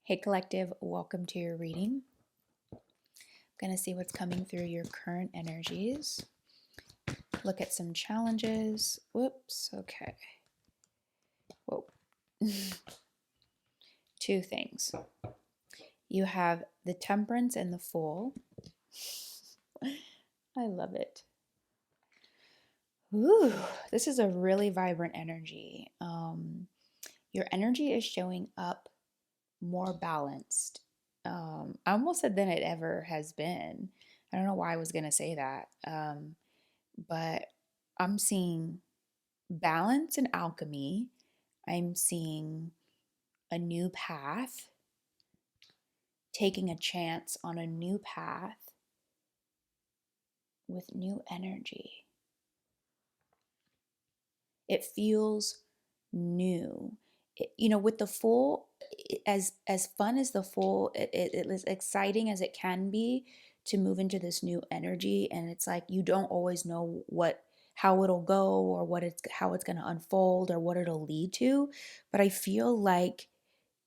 Hey Collective, welcome to your reading. I'm going to see what's coming through your current energies. Look at some challenges. Whoops, okay. Whoa. Two things. You have the Temperance and the Fool. I love it. Ooh, this is a really vibrant energy. Your energy is showing up more balanced. I almost said than it ever has been. I don't know why I was going to say that. But I'm seeing balance and alchemy. I'm seeing a new path, taking a chance on a new path with new energy. It feels new. With the Fool, as fun as the Fool, it is exciting as it can be to move into this new energy, and it's like you don't always know how it'll go or how it's going to unfold or what it'll lead to, but I feel like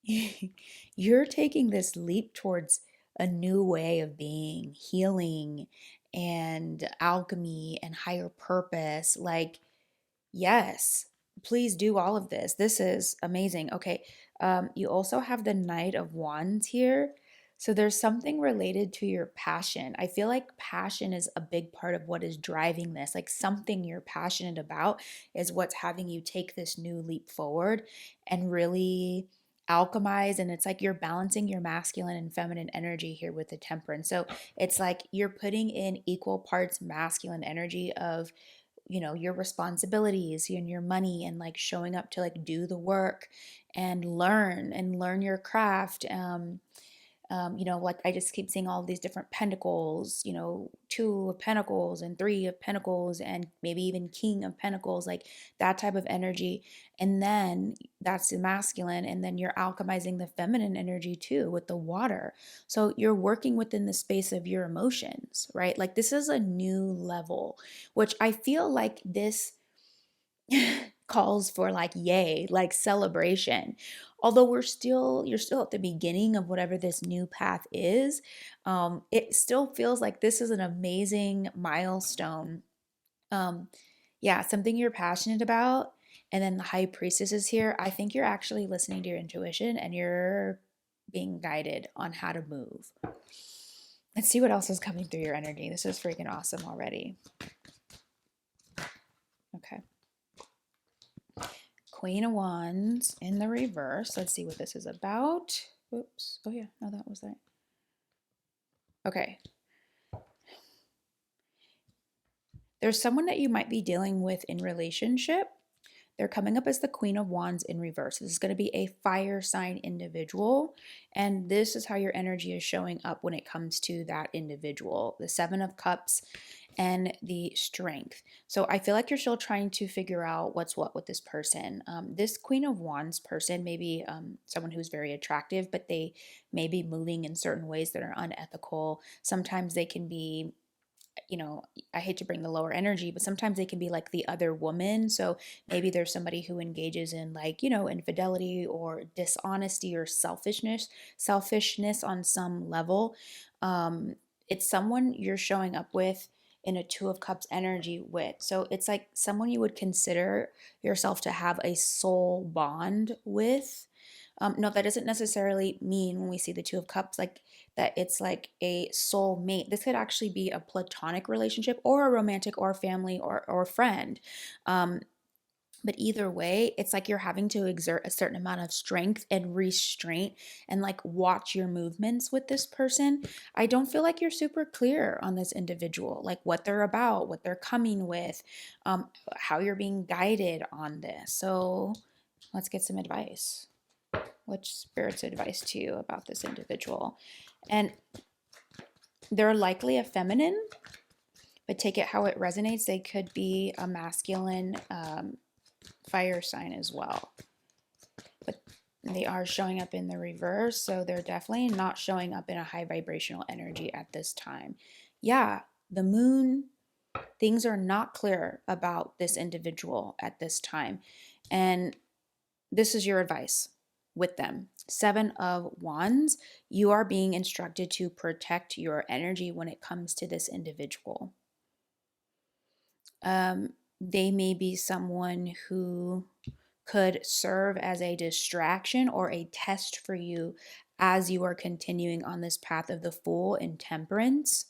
you're taking this leap towards a new way of being, healing and alchemy and higher purpose. Like, yes, please do all of this. This is amazing. Okay, you also have the Knight of Wands here. So there's something related to your passion. I feel like passion is a big part of what is driving this. Like something you're passionate about is what's having you take this new leap forward and really alchemize. And it's like you're balancing your masculine and feminine energy here with the Temperance. So it's like you're putting in equal parts masculine energy of your responsibilities and your money and like showing up to like do the work and learn your craft. Like I just keep seeing all these different pentacles, two of pentacles and three of pentacles and maybe even king of pentacles, like that type of energy. And then that's the masculine. And then you're alchemizing the feminine energy too with the water. So you're working within the space of your emotions, right? Like this is a new level, which I feel like this calls for like yay, like celebration. Although you're still at the beginning of whatever this new path is. It still feels like this is an amazing milestone. um yeah, something you're passionate about. And then the High Priestess is here. I think you're actually listening to your intuition and you're being guided on how to move. Let's see what else is coming through your energy. This is freaking awesome already. Okay. Queen of Wands in the reverse. Let's see what this is about. Whoops. Oh yeah, no, that was that. Okay. There's someone that you might be dealing with in relationship. They're coming up as the Queen of Wands in reverse. This is going to be a fire sign individual. And this is how your energy is showing up when it comes to that individual. The Seven of Cups and the Strength. So I feel like you're still trying to figure out what's what with this person. This Queen of Wands person may be someone who's very attractive, but they may be moving in certain ways that are unethical. Sometimes they can be, I hate to bring the lower energy, but sometimes they can be like the other woman. So maybe there's somebody who engages in like, infidelity or dishonesty or selfishness on some level. It's someone you're showing up with in a Two of Cups energy with. So it's like someone you would consider yourself to have a soul bond with. No, that doesn't necessarily mean when we see the Two of Cups like that it's like a soul mate. This could actually be a platonic relationship or a romantic or family or friend. Um, but either way, it's like you're having to exert a certain amount of strength and restraint and like watch your movements with this person. I don't feel like you're super clear on this individual, like what they're about, what they're coming with, how you're being guided on this. So let's get some advice. What's Spirit's advice to you about this individual? And they're likely a feminine, but take it how it resonates. They could be a masculine fire sign as well. But they are showing up in the reverse, so they're definitely not showing up in a high vibrational energy at this time. Yeah, the moon, things are not clear about this individual at this time. And this is your advice. with them. Seven of Wands, you are being instructed to protect your energy when it comes to this individual. They may be someone who could serve as a distraction or a test for you as you are continuing on this path of the Fool and Temperance.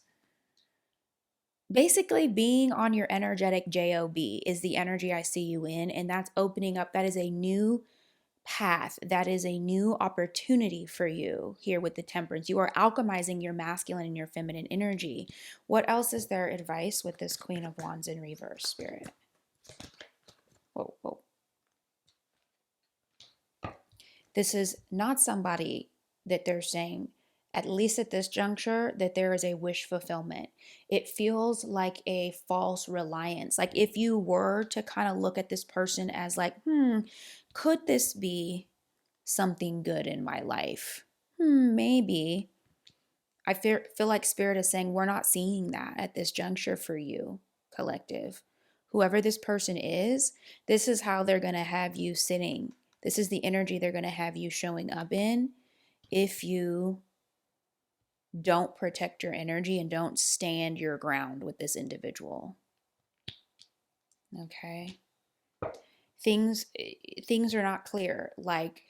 Basically, being on your energetic job is the energy I see you in, and that's opening up. That is a new path. That is a new opportunity for you here with the Temperance. You are alchemizing your masculine and your feminine energy. What else is their advice with this Queen of Wands in reverse, Spirit? Whoa, whoa. This is not somebody that they're saying, at least at this juncture, that there is a wish fulfillment. It feels like a false reliance. Like if you were to kind of look at this person as like, could this be something good in my life? Maybe. I feel like Spirit is saying we're not seeing that at this juncture for you, collective. Whoever this person is, this is how they're going to have you sitting. This is the energy they're going to have you showing up in if you don't protect your energy and don't stand your ground with this individual. Okay. Things are not clear. Like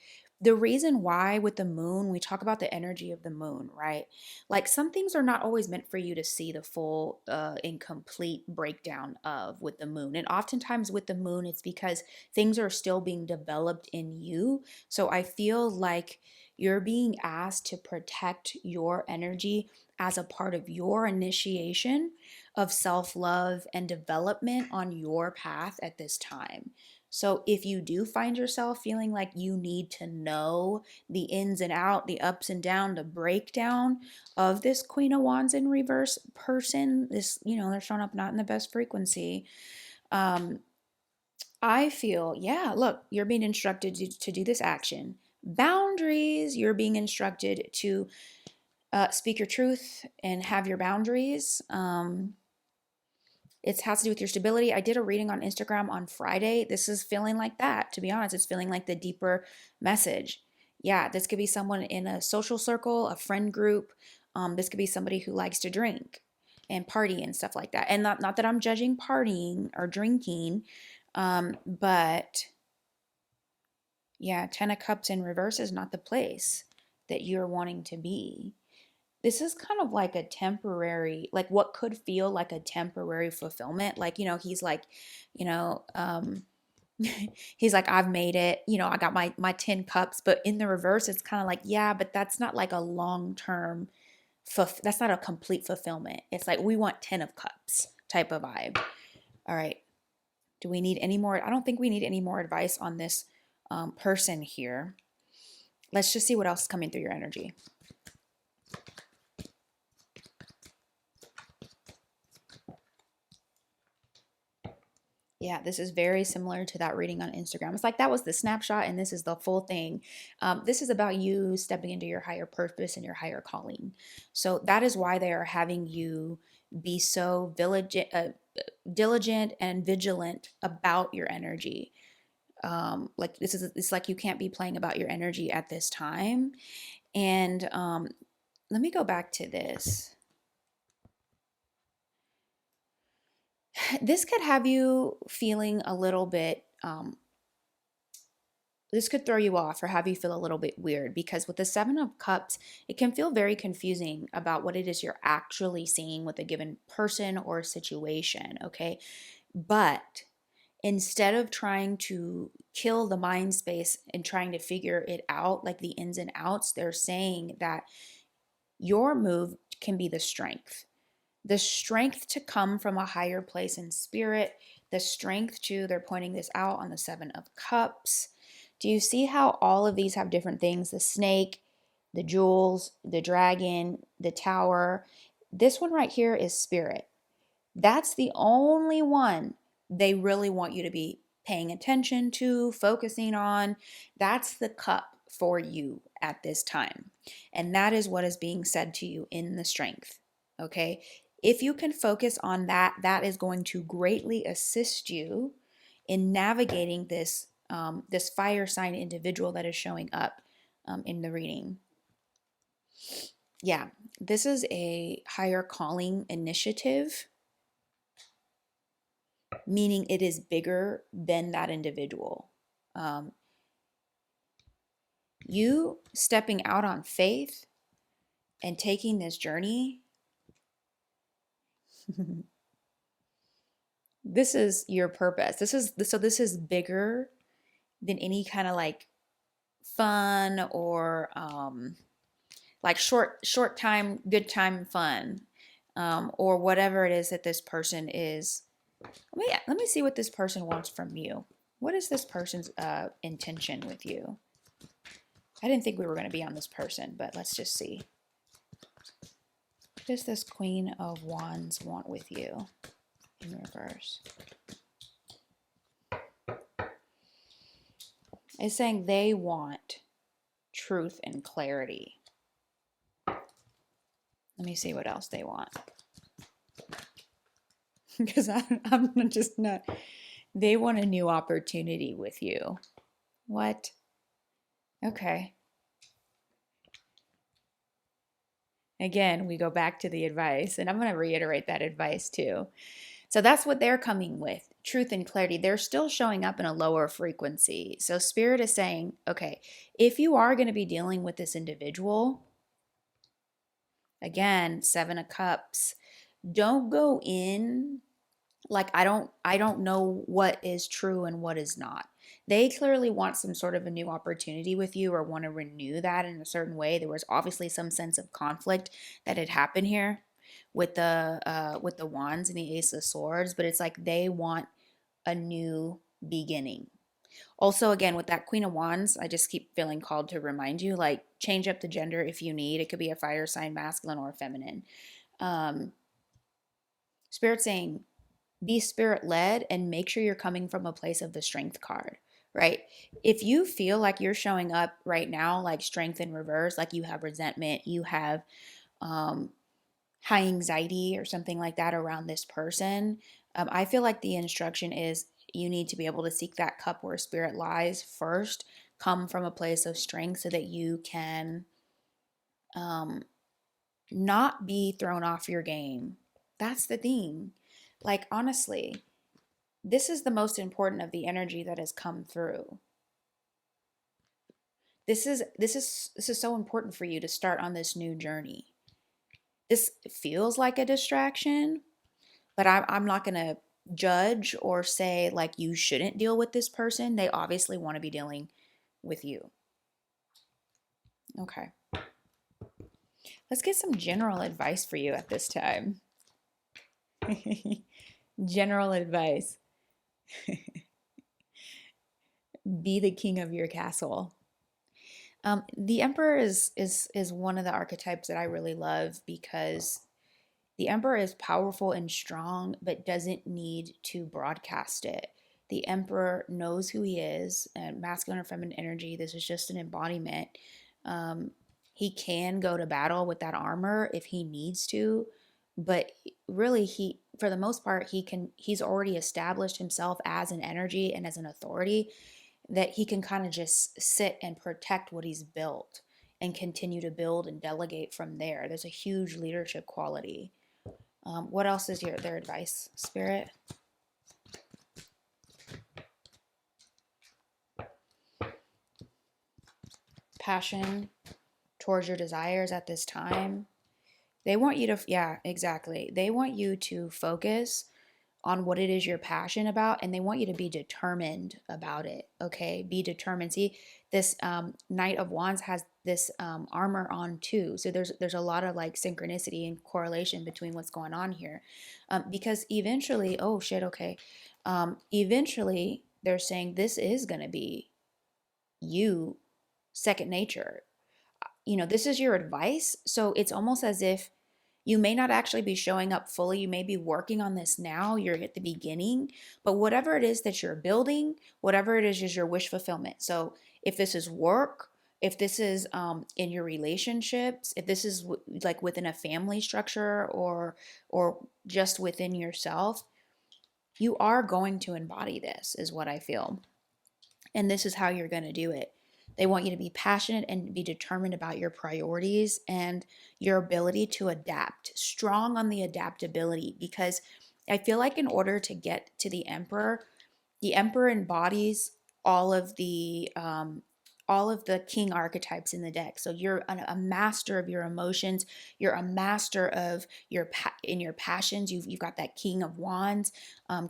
the reason why with the moon, we talk about the energy of the moon, right? Like some things are not always meant for you to see the full and complete breakdown of with the moon. And oftentimes with the moon, it's because things are still being developed in you. So I feel like you're being asked to protect your energy as a part of your initiation of self-love and development on your path at this time. So if you do find yourself feeling like you need to know the ins and out, the ups and down, the breakdown of this Queen of Wands in reverse person, this, they're showing up not in the best frequency. I feel, yeah, look, you're being instructed to do this action. Boundaries, you're being instructed to speak your truth and have your boundaries. It has to do with your stability. I did a reading on Instagram on Friday. This is feeling like that, to be honest. It's feeling like the deeper message. Yeah, this could be someone in a social circle, a friend group. This could be somebody who likes to drink and party and stuff like that. And not that I'm judging partying or drinking, but yeah, 10 of Cups in reverse is not the place that you're wanting to be. This is kind of like a temporary, like what could feel like a temporary fulfillment. Like, he's like, you know, um, he's like, I've made it, I got my 10 cups, but in the reverse, it's kind of like, yeah, but that's not like a long-term, that's not a complete fulfillment. It's like, we want 10 of cups type of vibe. All right. Do we need any more? I don't think we need any more advice on this person here. Let's just see what else is coming through your energy. Yeah, this is very similar to that reading on Instagram. It's like that was the snapshot and this is the full thing. This is about you stepping into your higher purpose and your higher calling. So that is why they are having you be so diligent and vigilant about your energy. Like it's like you can't be playing about your energy at this time. And let me go back to this. This could have you feeling a little bit, this could throw you off or have you feel a little bit weird because with the Seven of Cups, it can feel very confusing about what it is you're actually seeing with a given person or situation, okay? But instead of trying to kill the mind space and trying to figure it out, like the ins and outs, they're saying that your move can be the strength to come from a higher place in spirit, the strength to, they're pointing this out on the Seven of Cups. Do you see how all of these have different things? The snake, the jewels, the dragon, the tower. This one right here is spirit. That's the only one they really want you to be paying attention to, focusing on. That's the cup for you at this time. And that is what is being said to you in the strength. Okay? If you can focus on that, that is going to greatly assist you in navigating this this fire sign individual that is showing up in the reading. Yeah, this is a higher calling initiative, meaning it is bigger than that individual. Um, you stepping out on faith and taking this journey, this is your purpose. This is bigger than any kind of like fun or like short time, good time fun, or whatever it is that this person is. Let me see what this person wants from you. What is this person's intention with you? I didn't think we were going to be on this person, but let's just see. What does this Queen of Wands want with you in reverse? It's saying they want truth and clarity. Let me see what else they want. Because I'm just not. They want a new opportunity with you. What? Okay. Again, we go back to the advice, and I'm going to reiterate that advice too. So that's what they're coming with, truth and clarity. They're still showing up in a lower frequency. So Spirit is saying, okay, if you are going to be dealing with this individual, again, 7 of Cups, don't go in like I don't know what is true and what is not. They clearly want some sort of a new opportunity with you or want to renew that in a certain way. There was obviously some sense of conflict that had happened here with the wands and the Ace of Swords, but it's like they want a new beginning. Also, again, with that Queen of Wands, I just keep feeling called to remind you, like, change up the gender if you need. It could be a fire sign, masculine or feminine. Um, Spirit saying, be spirit led and make sure you're coming from a place of the Strength card, right? If you feel like you're showing up right now like Strength in reverse, like you have resentment, you have um, high anxiety or something like that around this person, I feel like the instruction is you need to be able to seek that cup where spirit lies first, come from a place of strength so that you can um, not be thrown off your game. That's the thing. Like, honestly, this is the most important of the energy that has come through. This is so important for you to start on this new journey. This feels like a distraction, but I'm not going to judge or say like you shouldn't deal with this person. They obviously want to be dealing with you. Okay. Let's get some general advice for you at this time. General advice. Be the king of your castle. The Emperor is one of the archetypes that I really love because the Emperor is powerful and strong, but doesn't need to broadcast it. The Emperor knows who he is, and masculine or feminine energy. This is just an embodiment. Um, he can go to battle with that armor if he needs to, but really, for the most part, he's already established himself as an energy and as an authority that he can kind of just sit and protect what he's built and continue to build and delegate from there. There's a huge leadership quality. What else is their advice, Spirit? Passion towards your desires at this time. They want you to, yeah, exactly. They want you to focus on what it is you're passionate about, and they want you to be determined about it. Okay, be determined. See, this Knight of Wands has this armor on too, so there's a lot of like synchronicity and correlation between what's going on here, because eventually, oh shit, okay, eventually they're saying this is gonna be you, second nature. You know, this is your advice, so it's almost as if you may not actually be showing up fully. You may be working on this now. You're at the beginning. But whatever it is that you're building, whatever it is your wish fulfillment. So if this is work, if this is in your relationships, if this is like within a family structure or just within yourself, you are going to embody this, is what I feel. And this is how you're going to do it. They want you to be passionate and be determined about your priorities and your ability to adapt, strong on the adaptability, because I feel like in order to get to the emperor embodies all of the um, all of the king archetypes in the deck. So you're a master of your emotions. You're a master of in your passions. You've got that king of wands,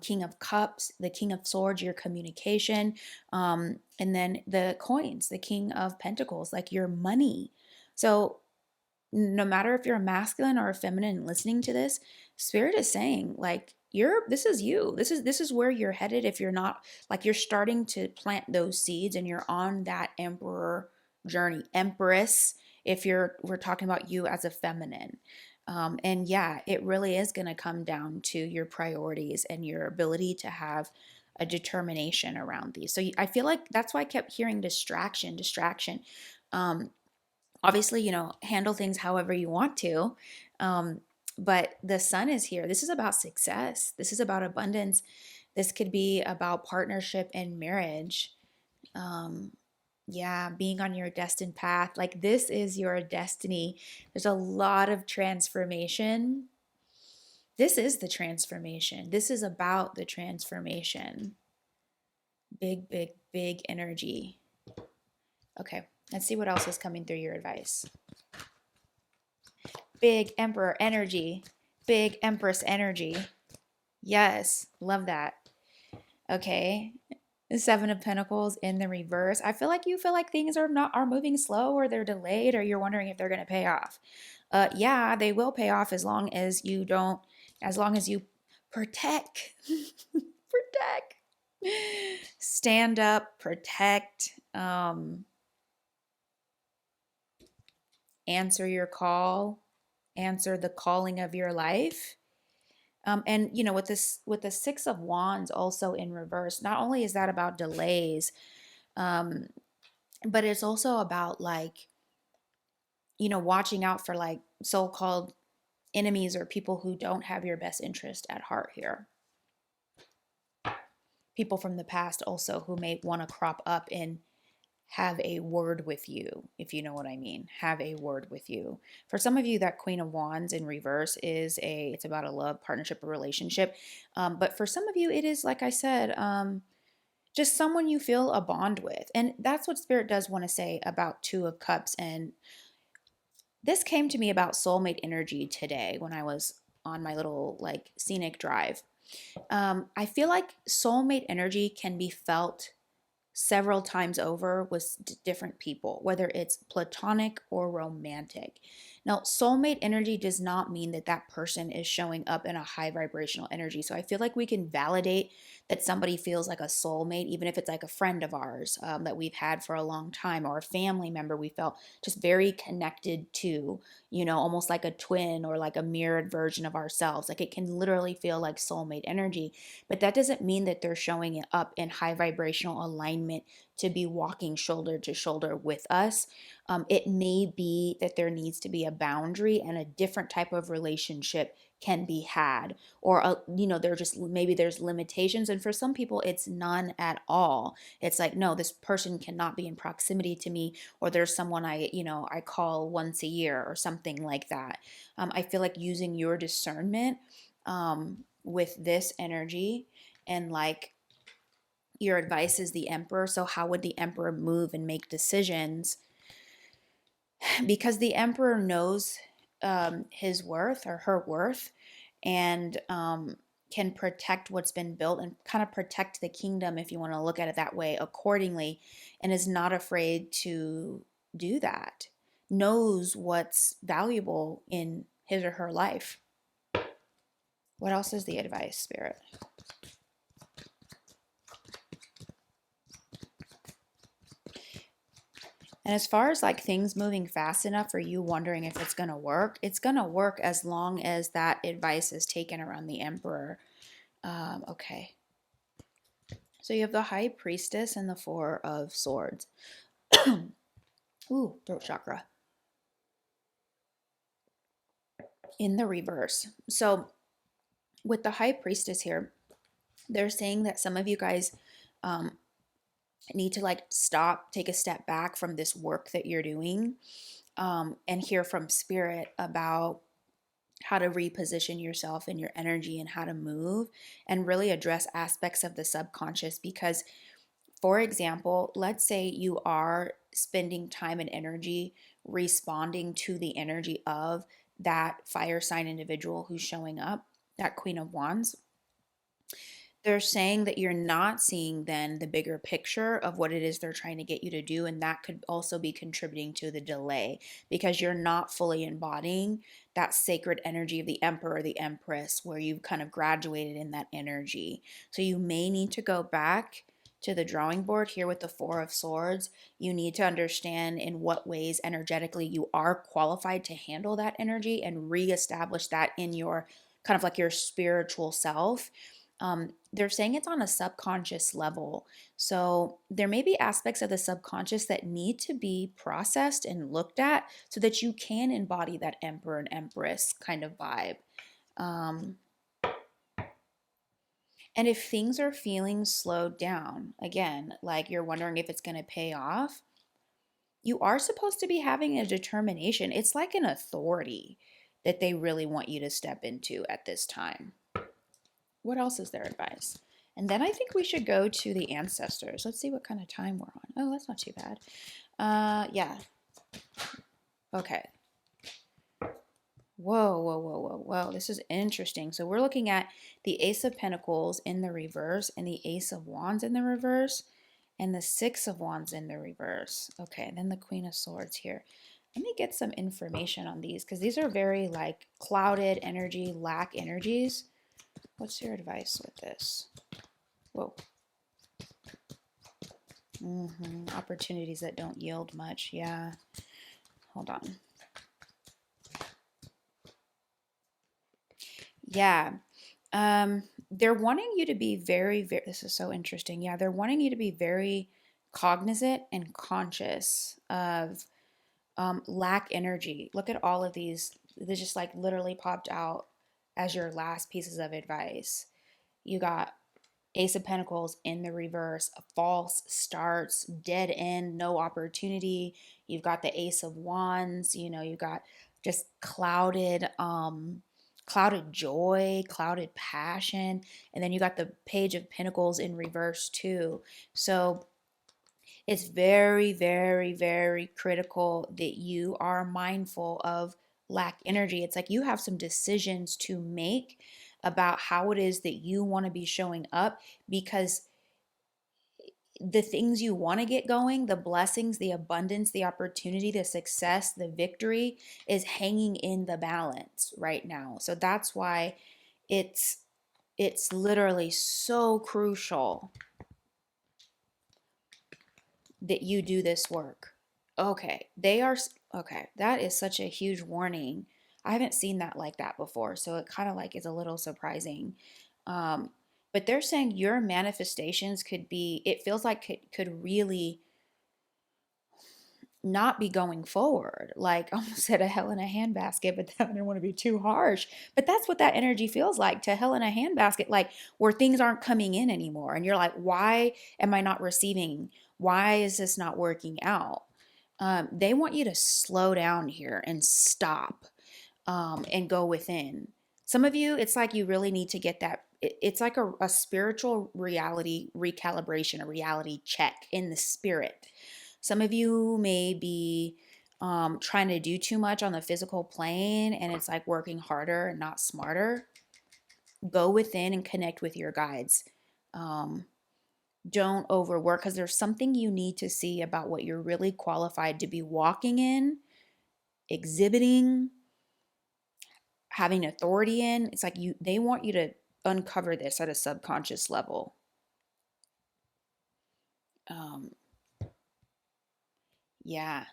king of cups, the king of swords, your communication, and then the coins, the king of pentacles, like your money. So no matter if you're a masculine or a feminine listening to this, spirit is saying like this is you. This is where you're headed. If you're not, like, you're starting to plant those seeds and you're on that emperor journey, empress, if we're talking about you as a feminine. And yeah, it really is going to come down to your priorities and your ability to have a determination around these. So I feel like that's why I kept hearing distraction. Um, Obviously, handle things however you want to. Um, but the sun is here. This is about success. This is about abundance. This could be about partnership and marriage. Um, yeah, being on your destined path. Like, this is your destiny. There's a lot of transformation. This is the transformation. This is about the transformation. Big, big, big energy. Okay, let's see what else is coming through your advice. Big emperor energy, big empress energy. Yes, love that. Okay. The Seven of Pentacles in the reverse. I feel like you feel like things are moving slow, or they're delayed, or you're wondering if they're going to pay off. Yeah, they will pay off as long as you don't, as long as you protect, protect, stand up, protect, answer your call, answer the calling of your life. And with the Six of Wands also in reverse, not only is that about delays, um, but it's also about, like, watching out for, like, so-called enemies or people who don't have your best interest at heart here. People from the past also who may want to crop up and have a word with you, if you know what I mean. Have a word with you. For some of you, that Queen of Wands in reverse it's about a love, partnership, or relationship. But for some of you, it is, like I said, just someone you feel a bond with. And that's what Spirit does want to say about Two of Cups. And this came to me about soulmate energy today when I was on my little, like, scenic drive. I feel like soulmate energy can be felt several times over with different people, whether it's platonic or romantic. Now, soulmate energy does not mean that that person is showing up in a high vibrational energy. So I feel like we can validate that somebody feels like a soulmate, even if it's like a friend of ours that we've had for a long time, or a family member we felt just very connected to, almost like a twin or like a mirrored version of ourselves. Like, it can literally feel like soulmate energy, but that doesn't mean that they're showing it up in high vibrational alignment to be walking shoulder to shoulder with us. It may be that there needs to be a boundary and a different type of relationship can be had, or there just maybe there's limitations, and for some people it's none at all. It's like, no, this person cannot be in proximity to me, or there's someone I call once a year or something like that. I feel like using your discernment with this energy, and, like, your advice is the Emperor. So how would the Emperor move and make decisions? Because the Emperor knows his worth, or her worth, and can protect what's been built and kind of protect the kingdom, if you want to look at it that way, accordingly, and is not afraid to do that. Knows what's valuable in his or her life. What else is the advice, Spirit? And as far as, like, things moving fast enough for you wondering if it's going to work, it's going to work as long as that advice is taken around the Emperor. Okay. So you have the High Priestess and the Four of Swords. Ooh, throat chakra. In the reverse. So with the High Priestess here, they're saying that some of you guys need to like stop, take a step back from this work that you're doing, and hear from spirit about how to reposition yourself and your energy and how to move and really address aspects of the subconscious. Because, for example, let's say you are spending time and energy responding to the energy of that fire sign individual who's showing up, that Queen of Wands. They're saying that you're not seeing then the bigger picture of what it is they're trying to get you to do. And that could also be contributing to the delay because you're not fully embodying that sacred energy of the emperor or the empress where you've kind of graduated in that energy. So you may need to go back to the drawing board here with the Four of Swords. You need to understand in what ways energetically you are qualified to handle that energy and reestablish that in your kind of like your spiritual self. They're saying it's on a subconscious level. So there may be aspects of the subconscious that need to be processed and looked at so that you can embody that emperor and empress kind of vibe. Um, and if things are feeling slowed down, again, like you're wondering if it's going to pay off, you are supposed to be having a determination. It's like an authority that they really want you to step into at this time. What else is their advice? And then I think we should go to the ancestors. Let's see what kind of time we're on. Oh, that's not too bad. Yeah. Okay. Whoa, whoa, whoa, whoa, whoa. This is interesting. So we're looking at the Ace of Pentacles in the reverse and the Ace of Wands in the reverse and the Six of Wands in the reverse. Okay, and then the Queen of Swords here. Let me get some information on these because these are very like clouded energy, lack energies. What's your advice with this? Whoa. Opportunities that don't yield much. Yeah. Hold on. Yeah. They're wanting you to be very, very, this is so interesting. Yeah, they're wanting you to be very cognizant and conscious of lack energy. Look at all of these. They just like literally popped out as your last pieces of advice. You got Ace of Pentacles in the reverse, false starts, dead end, no opportunity. You've got the Ace of Wands, you got just clouded joy, clouded passion, and then you got the Page of Pentacles in reverse too. So it's very, very, very critical that you are mindful of lack energy. It's like you have some decisions to make about how it is that you want to be showing up because the things you want to get going, the blessings, the abundance, the opportunity, the success, the victory is hanging in the balance right now. So that's why it's it's literally so crucial that you do this work. Okay, okay. That is such a huge warning. I haven't seen that like that before, so it kind of like is a little surprising. Um, but they're saying your manifestations could be, it feels like it could really not be going forward. Like I almost said a hell in a handbasket, but I didn't want to be too harsh. But that's what that energy feels like, to hell in a handbasket, like where things aren't coming in anymore. And you're like, why am I not receiving? Why is this not working out? They want you to slow down here and stop, and go within. Some of you, it's like you really need to get that. It's like a spiritual reality recalibration, a reality check in the spirit. Some of you may be trying to do too much on the physical plane and it's like working harder and not smarter. Go within and connect with your guides. Um, don't overwork because there's something you need to see about what you're really qualified to be walking in, exhibiting, having authority in. It's like they want you to uncover this at a subconscious level. Um, yeah.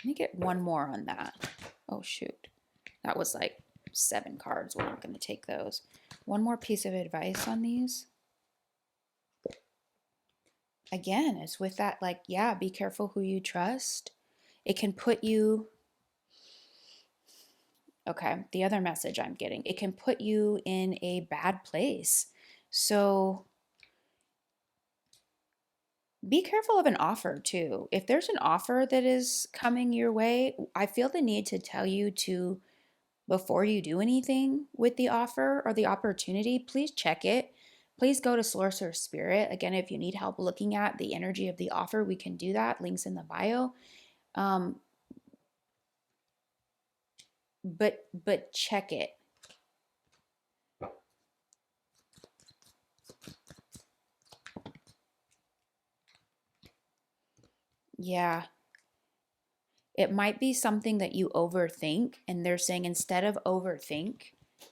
Let me get one more on that. Oh, shoot. That was like 7 cards. We're not going to take those. One more piece of advice on these. Again, it's with that, like, yeah, be careful who you trust. It can put you, okay, the other message I'm getting, it can put you in a bad place. So Be careful of an offer too. If there's an offer that is coming your way, I feel the need to tell you to, before you do anything with the offer or the opportunity, please check it. Please go to Source or Spirit. Again, if you need help looking at the energy of the offer, we can do that. Links in the bio. Um, but check it. Yeah, it might be something that you overthink, and they're saying instead of overthink,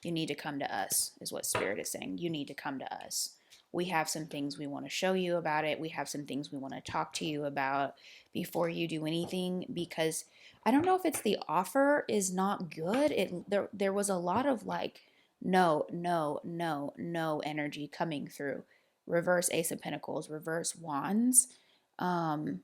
you need to come to us, is what Spirit is saying. You need to come to us. We have some things we want to show you about it. We have some things we want to talk to you about before you do anything, because I don't know if it's the offer is not good. There was a lot of like no, no, no, no energy coming through. Reverse Ace of Pentacles, reverse Wands. Um,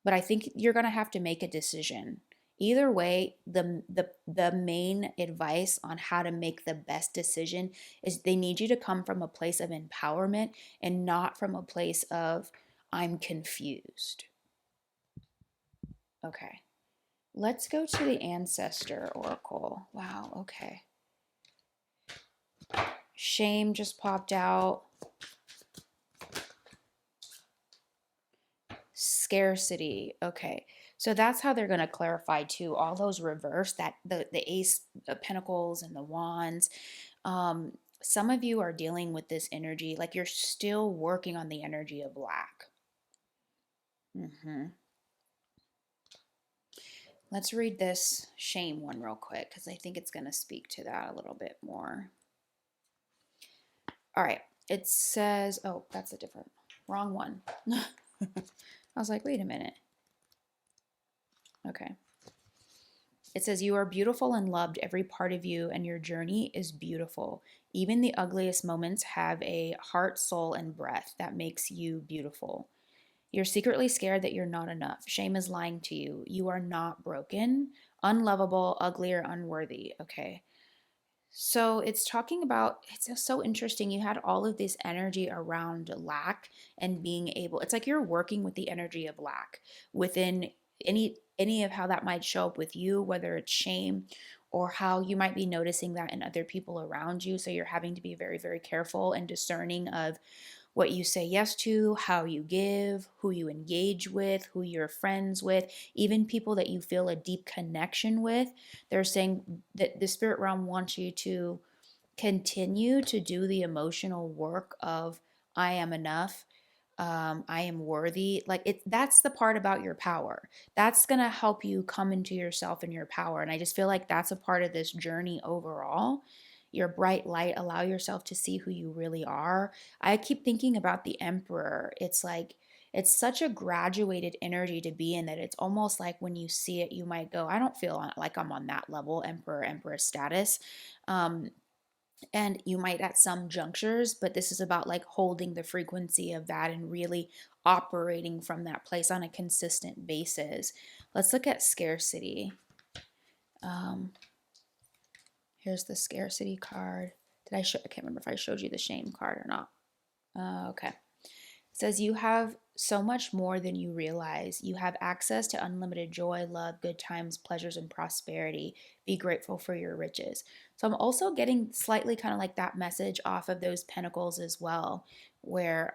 but I think you're going to have to make a decision. Either way, the main advice on how to make the best decision is they need you to come from a place of empowerment and not from a place of I'm confused. Okay. Let's go to the ancestor oracle. Wow, okay. Shame just popped out. Scarcity. Okay. So that's how they're going to clarify too. All those reverse that the ace of pentacles and the wands. Some of you are dealing with this energy like you're still working on the energy of lack. Let's read this shame one real quick because I think it's going to speak to that a little bit more. All right. It says, oh, that's a different, wrong one. I was like, wait a minute. Okay. It says, you are beautiful and loved, every part of you, and your journey is beautiful. Even the ugliest moments have a heart, soul, and breath that makes you beautiful. You're secretly scared that you're not enough. Shame is lying to you. You are not broken, unlovable, ugly, or unworthy. Okay. So it's talking about, it's just so interesting. You had all of this energy around lack and being able, it's like you're working with the energy of lack within any of how that might show up with you, whether it's shame or how you might be noticing that in other people around you. So you're having to be very, very careful and discerning of what you say yes to, how you give, who you engage with, who you're friends with, even people that you feel a deep connection with. They're saying that the spirit realm wants you to continue to do the emotional work of I am enough. I am worthy. Like that's the part about your power. That's going to help you come into yourself and your power. And I just feel like that's a part of this journey overall. Your bright light, allow yourself to see who you really are. I keep thinking about the emperor. It's like, it's such a graduated energy to be in that it's almost like when you see it, you might go, I don't feel like I'm on that level, emperor, empress status. Um, and you might at some junctures, but this is about like holding the frequency of that and really operating from that place on a consistent basis. Let's look at scarcity. um, Here's the scarcity card. Did I show? I can't remember if I showed you the shame card or not. Okay. It says you have so much more than you realize. You have access to unlimited joy, love, good times, pleasures, and prosperity. Be grateful for your riches. So I'm also getting slightly kind of like that message off of those pentacles as well, where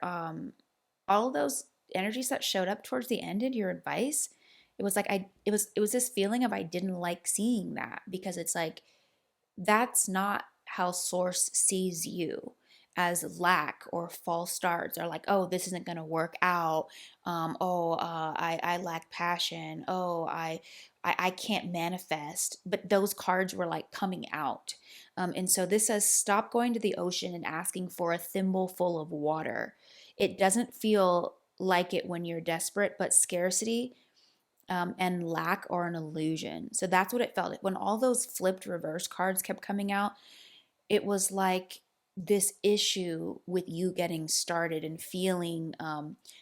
all of those energies that showed up towards the end in your advice, it was like it was this feeling of I didn't like seeing that because it's like that's not how source sees you, as lack or false starts, or like, oh, this isn't going to work out. I lack passion. I can't manifest. But those cards were like coming out. And so this says, stop going to the ocean and asking for a thimble full of water. It doesn't feel like it when you're desperate, but scarcity and lack are an illusion. So that's what it felt like. When all those flipped reverse cards kept coming out, it was like this issue with you getting started and feeling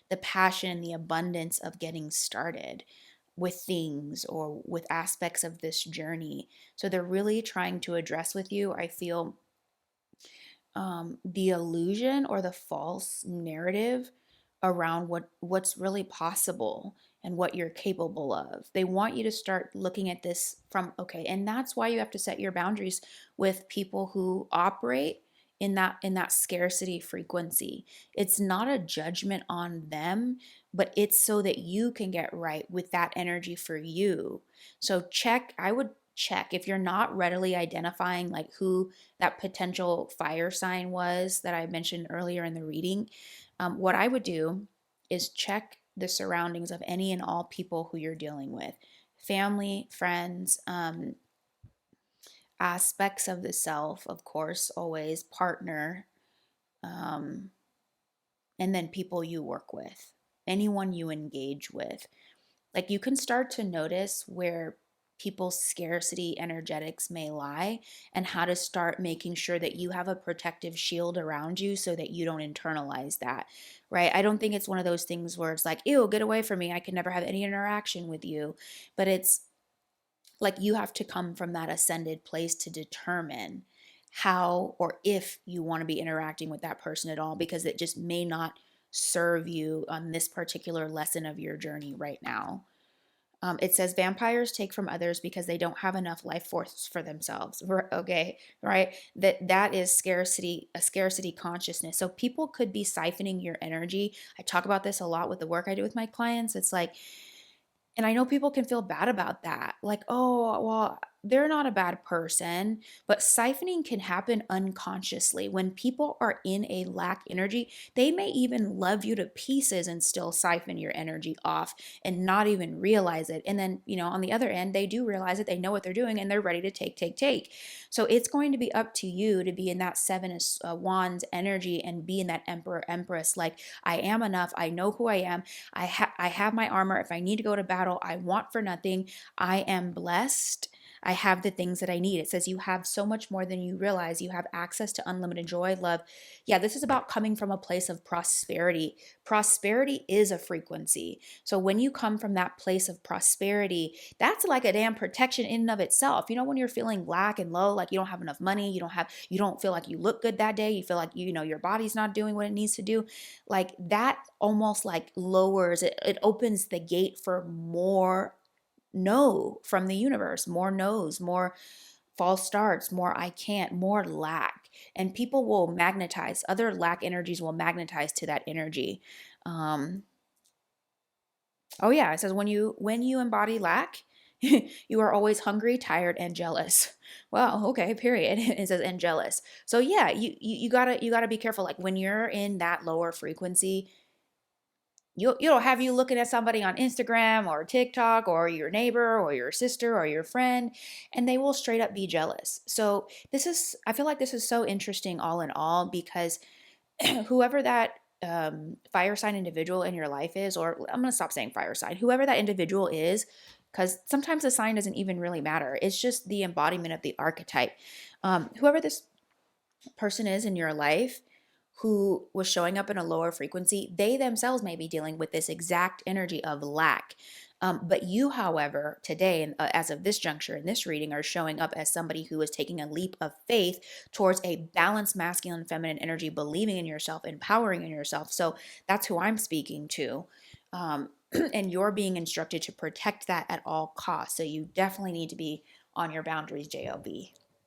the passion and the abundance of getting started with things or with aspects of this journey. So they're really trying to address with you, I feel, the illusion or the false narrative around what's really possible and what you're capable of. They want you to start looking at this from, okay, and that's why you have to set your boundaries with people who operate in that scarcity frequency. It's not a judgment on them, but it's so that you can get right with that energy for you. So I would check if you're not readily identifying like who that potential fire sign was that I mentioned earlier in the reading. What I would do is check the surroundings of any and all people who you're dealing with, family, friends, aspects of the self, of course, always, partner, um, and then people you work with, anyone you engage with. Like you can start to notice where people's scarcity energetics may lie and how to start making sure that you have a protective shield around you so that you don't internalize that, right? I don't think it's one of those things where it's like, ew, get away from me. I can never have any interaction with you. But it's like you have to come from that ascended place to determine how or if you want to be interacting with that person at all, because it just may not serve you on this particular lesson of your journey right now. It says vampires take from others because they don't have enough life force for themselves. Okay, right? That is scarcity, a scarcity consciousness. So people could be siphoning your energy. I talk about this a lot with the work I do with my clients. It's like, and I know people can feel bad about that. Like, oh, well, they're not a bad person. But siphoning can happen unconsciously. When people are in a lack energy, they may even love you to pieces and still siphon your energy off and not even realize it. And then, on the other end, they do realize it. They know what they're doing and they're ready to take, take, take. So it's going to be up to you to be in that seven of wands energy and be in that emperor, empress. Like, I am enough. I know who I am. I have my armor. If I need to go to battle, I want for nothing. I am blessed. I have the things that I need. It says you have so much more than you realize. You have access to unlimited joy, love. Yeah, this is about coming from a place of prosperity. Prosperity is a frequency. So when you come from that place of prosperity, that's like a damn protection in and of itself. When you're feeling lack and low, like you don't have enough money, you don't feel like you look good that day, you feel like your body's not doing what it needs to do, like that almost like lowers it, it opens the gate for more no from the universe, more no's, more false starts, more I can't, more lack. And people will magnetize, other lack energies will magnetize to that energy. Um, oh yeah, it says when you embody lack, you are always hungry, tired, and jealous. Well, okay, period. It says and jealous. So yeah, you gotta be careful. Like when you're in that lower frequency, you'll have you looking at somebody on Instagram or TikTok or your neighbor or your sister or your friend, and they will straight up be jealous. So I feel like this is so interesting all in all, because whoever that fire sign individual in your life is, or I'm going to stop saying fire sign, whoever that individual is, because sometimes the sign doesn't even really matter. It's just the embodiment of the archetype. Whoever this person is in your life who was showing up in a lower frequency, they themselves may be dealing with this exact energy of lack. But you, however, today, and as of this juncture in this reading, are showing up as somebody who is taking a leap of faith towards a balanced masculine and feminine energy, believing in yourself, empowering in yourself. So that's who I'm speaking to. And you're being instructed to protect that at all costs. So you definitely need to be on your boundaries, JOB.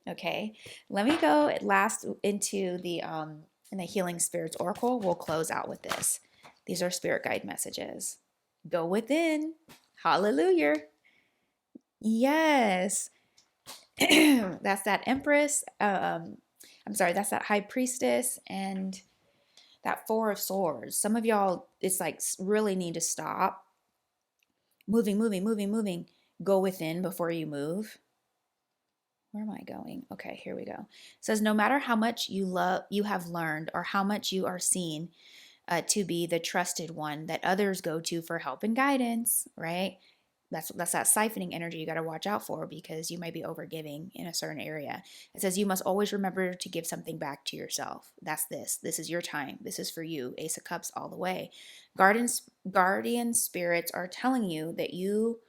Okay, let me go last into the in the Healing Spirits Oracle. We'll close out with this. These are spirit guide messages. Go within. Hallelujah. Yes. That's that Empress. I'm sorry, that's that High Priestess and that Four of Swords. Some of y'all, it's like really need to stop moving, moving, moving, moving. Go within before you move. Where am I going? Okay, here we go. It says no matter how much you have learned, or how much you are seen to be the trusted one that others go to for help and guidance, right? That's that siphoning energy you got to watch out for, because you might be overgiving in a certain area. It says you must always remember to give something back to yourself. That's this. This is your time. This is for you. Ace of Cups all the way. Guardian spirits are telling you that you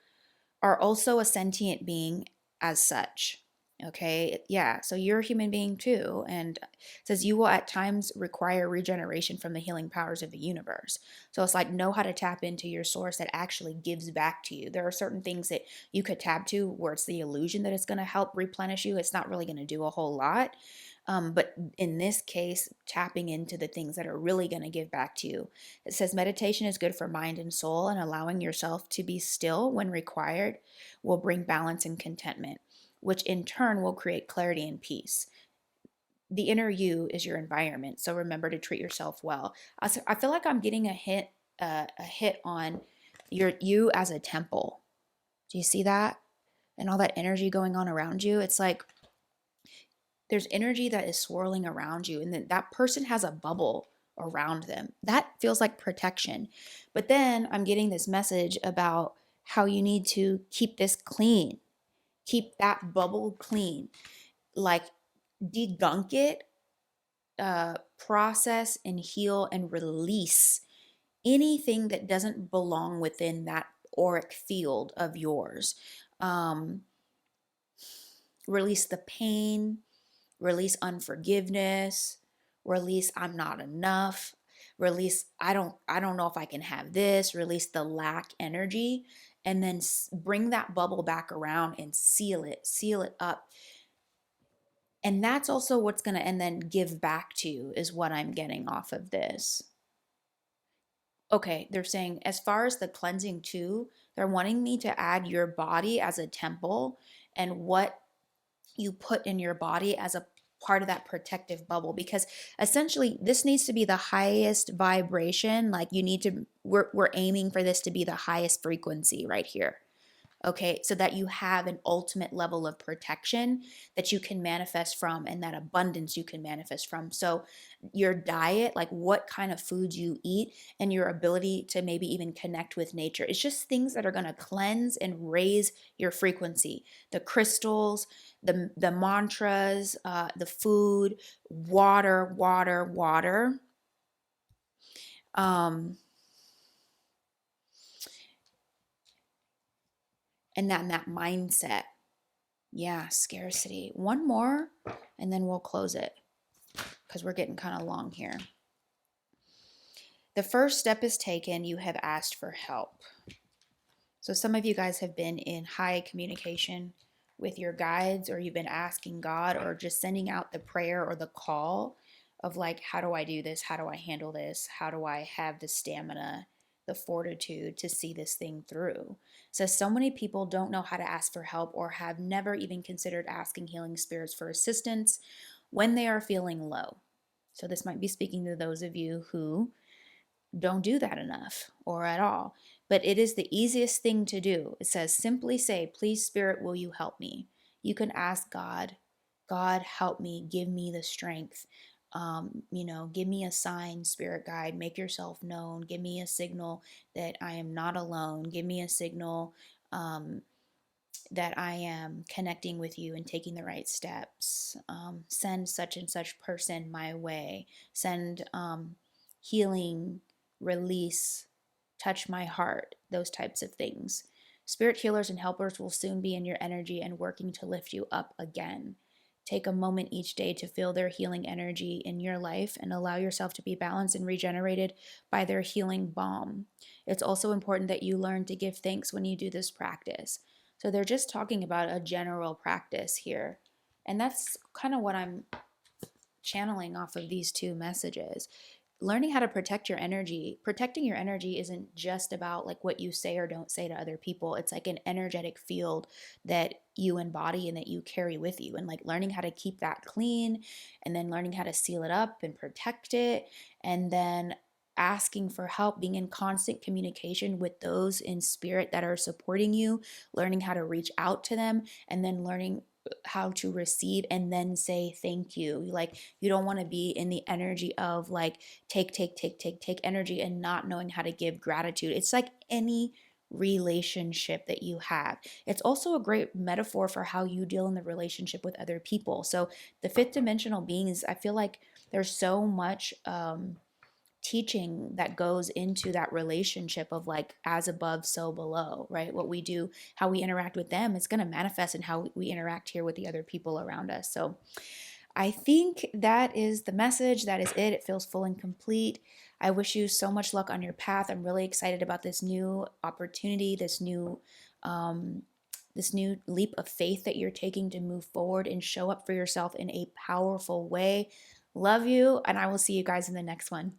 are also a sentient being as such. Okay, yeah, so you're a human being too. And it says you will at times require regeneration from the healing powers of the universe. So it's like know how to tap into your source that actually gives back to you. There are certain things that you could tap to where it's the illusion that it's going to help replenish you. It's not really going to do a whole lot. But in this case, tapping into the things that are really going to give back to you. It says meditation is good for mind and soul, and allowing yourself to be still when required will bring balance and contentment, which in turn will create clarity and peace. The inner you is your environment, so remember to treat yourself well. I feel like I'm getting a hit on you as a temple. Do you see that? And all that energy going on around you. It's like there's energy that is swirling around you, and then that person has a bubble around them. That feels like protection. But then I'm getting this message about how you need to keep this clean, keep that bubble clean, like degunk it, process and heal and release anything that doesn't belong within that auric field of yours. Um, Release the pain, release unforgiveness, release I'm not enough, release I don't know if I can have this, release the lack energy, and then bring that bubble back around and seal it up. And that's also what's going to and then give back to you is what I'm getting off of this. Okay, they're saying as far as the cleansing too, they're wanting me to add your body as a temple and what you put in your body as a part of that protective bubble, because essentially this needs to be the highest vibration. Like you need to we're aiming for this to be the highest frequency right here. Okay, so that you have an ultimate level of protection that you can manifest from and that abundance you can manifest from. So your diet, like what kind of foods you eat and your ability to maybe even connect with nature, it's just things that are going to cleanse and raise your frequency. The crystals, the mantras, the food, water, water, water. um and that mindset. Yeah, scarcity. One more, and then we'll close it because we're getting kind of long here. The first step is taken. You have asked for help. So some of you guys have been in high communication with your guides, or you've been asking God, or just sending out the prayer or the call of like, how do I do this? How do I handle this? How do I have the stamina, the fortitude to see this thing through? So many people don't know how to ask for help or have never even considered asking healing spirits for assistance when they are feeling low. So this might be speaking to those of you who don't do that enough or at all. But it is the easiest thing to do. It says, simply say, please, Spirit, will you help me? You can ask God, God, help me, give me the strength. Give me a sign, Spirit guide, make yourself known, give me a signal that I am not alone, give me a signal that I am connecting with you and taking the right steps. Send such and such person my way. Send healing, release, touch my heart, those types of things. Spirit healers and helpers will soon be in your energy and working to lift you up again. Take a moment each day to feel their healing energy in your life and allow yourself to be balanced and regenerated by their healing balm. It's also important that you learn to give thanks when you do this practice. So they're just talking about a general practice here. And that's kind of what I'm channeling off of these two messages. Learning how to protect your energy. Protecting your energy isn't just about like what you say or don't say to other people. It's like an energetic field that you embody and that you carry with you, and like learning how to keep that clean, and then learning how to seal it up and protect it, and then asking for help, being in constant communication with those in spirit that are supporting you, learning how to reach out to them, and then learning how to receive and then say thank you. Like you don't want to be in the energy of like take energy and not knowing how to give gratitude. It's like any relationship that you have. It's also a great metaphor for how you deal in the relationship with other people. So the fifth dimensional beings, I feel like there's so much teaching that goes into that relationship of like as above so below, right? What we do, how we interact with them is going to manifest in how we interact here with the other people around us. So I think that is the message. That is it. It feels full and complete. I wish you so much luck on your path. I'm really excited about this new opportunity, um, this new leap of faith that you're taking to move forward and show up for yourself in a powerful way. Love you, and I will see you guys in the next one.